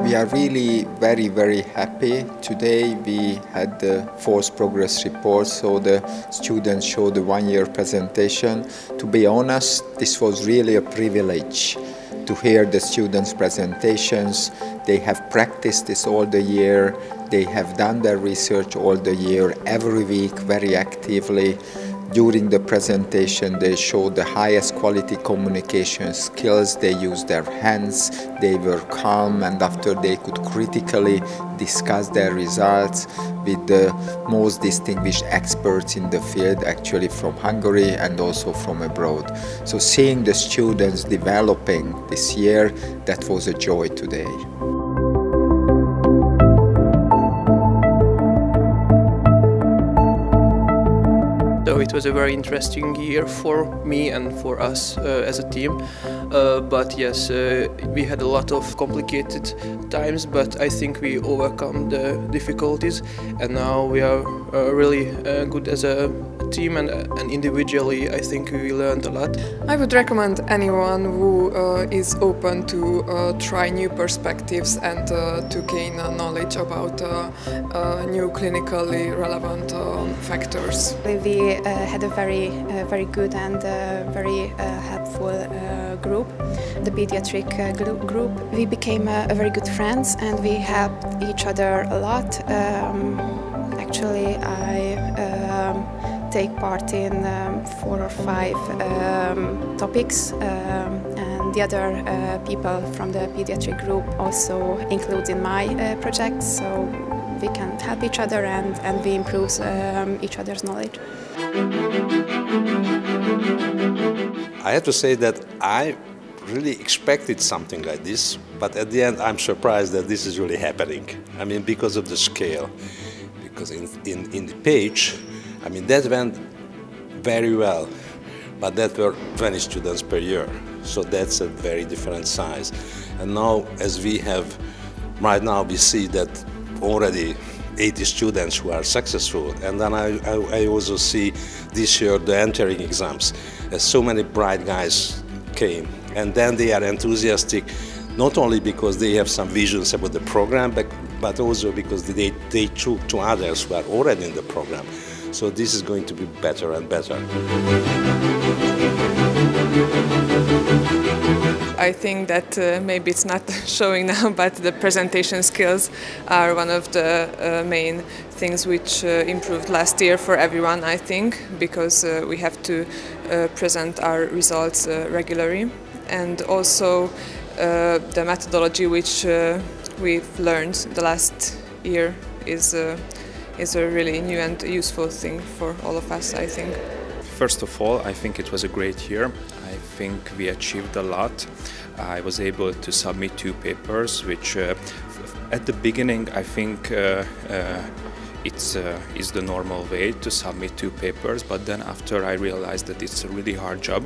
We are really very happy. Today we had the fourth progress report, so the students showed the one-year presentation. To be honest, this was really a privilege to hear the students' presentations. They have practiced this all the year. They have done their research all the year, every week, very actively. During the presentation, they showed the highest quality communication skills. They used their hands, they were calm, and after they could critically discuss their results with the most distinguished experts in the field, actually from Hungary and also from abroad. So seeing the students developing this year, that was a joy today. So it was a very interesting year for me and for us as a team. But yes, we had a lot of complicated times, but I think we overcome the difficulties, and now we are really good as a team, and individually I think we learned a lot. I would recommend anyone who is open to try new perspectives and to gain knowledge about new clinically relevant factors. We had a very good and very helpful group, the pediatric group. We became very good friends and we helped each other a lot. Actually, I take part in 4 or 5 topics, and the other people from the pediatric group also include in my project, so we can help each other and we improve each other's knowledge. I have to say that I really expected something like this, but at the end I'm surprised that this is really happening. I mean, because of the scale, because in the page, I mean, that went very well, but that were 20 students per year, so that's a very different size. And now, as we have, right now we see that already 80 students who are successful, and then I also see this year the entering exams, as so many bright guys came, and then they are enthusiastic, not only because they have some visions about the program, but also because they talk to others who are already in the program. So this is going to be better and better. I think that maybe it's not showing now, but the presentation skills are one of the main things which improved last year for everyone, I think, because we have to present our results regularly. And also the methodology which we've learned the last year is a really new and useful thing for all of us, I think. First of all, I think it was a great year. I think we achieved a lot. I was able to submit 2 papers, which at the beginning I think it's the normal way to submit 2 papers, but then after I realized that it's a really hard job.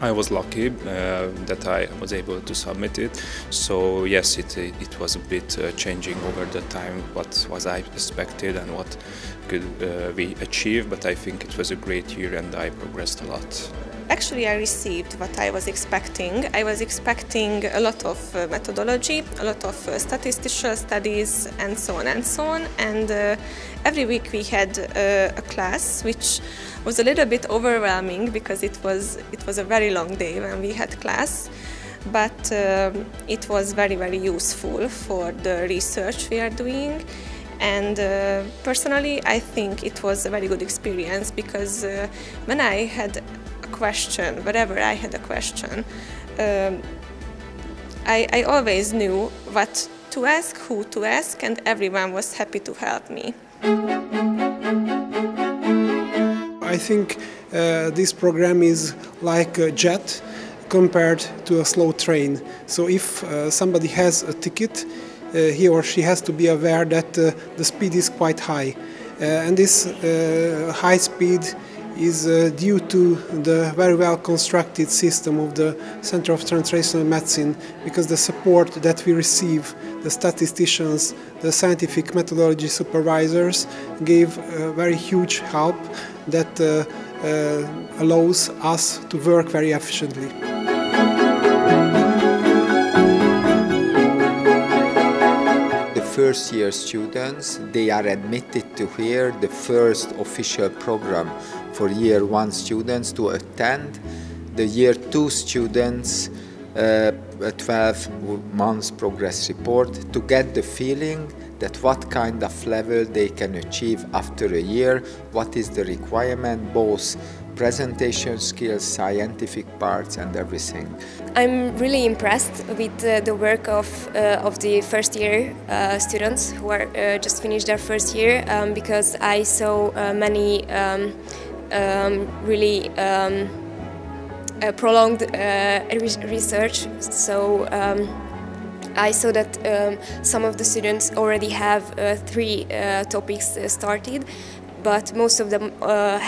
I was lucky that I was able to submit it. So yes, it was a bit changing over the time what was I expected and what could we achieve, but I think it was a great year and I progressed a lot. Actually, I received what I was expecting. I was expecting a lot of methodology, a lot of statistical studies, and so on and so on. And every week we had a class, which was a little bit overwhelming because it was a very long day when we had class. But it was very useful for the research we are doing. And personally, I think it was a very good experience because when I had question, wherever I had a question, I always knew what to ask, who to ask, and everyone was happy to help me. I think this program is like a jet compared to a slow train. So if somebody has a ticket, he or she has to be aware that the speed is quite high. And this high speed is due to the very well constructed system of the Center of Translational Medicine, because the support that we receive, the statisticians, the scientific methodology supervisors gave very huge help that allows us to work very efficiently. first year students. They are admitted to here, the first official program for year 1 students to attend. The year 2 students, a 12 months progress report to get the feeling that what kind of level they can achieve after a year, what is the requirement, both presentation skills, scientific parts and everything. I'm really impressed with the work of the first year students who are just finished their first year because I saw many really prolonged research. So I saw that some of the students already have 3 topics started, but most of them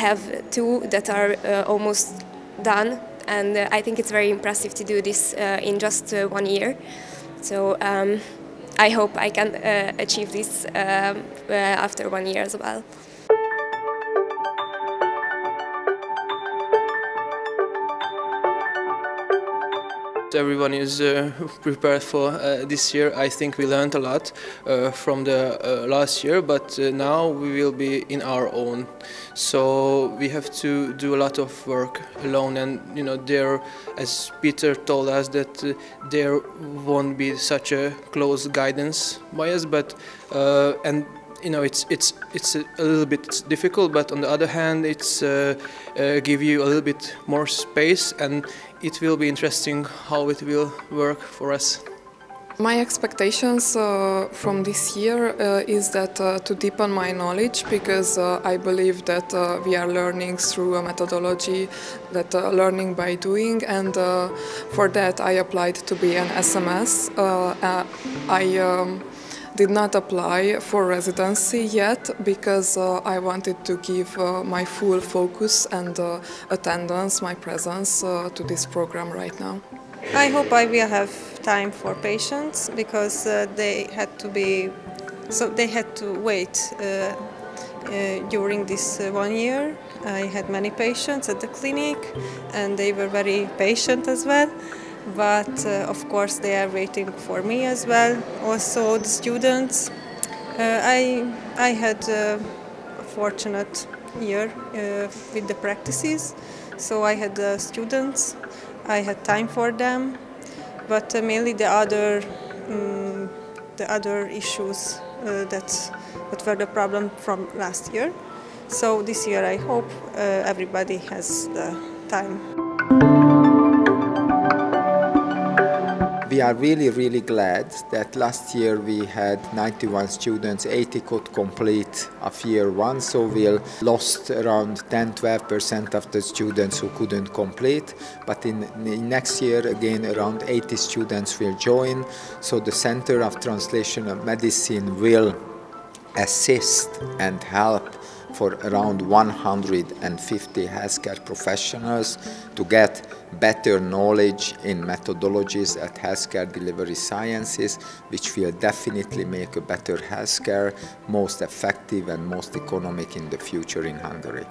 have 2 that are almost done, and I think it's very impressive to do this in just 1 year. So I hope I can achieve this after 1 year as well. Everyone is prepared for this year. I think we learned a lot from the last year, but now we will be in our own. So we have to do a lot of work alone, and you know, there, as Peter told us, that there won't be such a close guidance by us, but and you know, it's a little bit difficult, but on the other hand, it's give you a little bit more space, and it will be interesting how it will work for us. My expectations from this year is that to deepen my knowledge, because I believe that we are learning through a methodology, that learning by doing, and for that I applied to be an SMS. I did not apply for residency yet because I wanted to give my full focus and attendance, my presence to this program right now. I hope I will have time for patients because they had to wait during this 1 year. I had many patients at the clinic and they were very patient as well. But of course they are waiting for me as well. Also the students. I had a fortunate year with the practices, so I had students, I had time for them, but mainly the other issues that were the problem from last year. So this year I hope everybody has the time. We are really glad that last year we had 91 students, 80 could complete of year 1, so we lost around 10-12% of the students who couldn't complete, but in next year again around 80 students will join, so the Center of Translational Medicine will assist and help for around 150 healthcare professionals to get better knowledge in methodologies at healthcare delivery sciences, which will definitely make a better healthcare, most effective and most economic in the future in Hungary.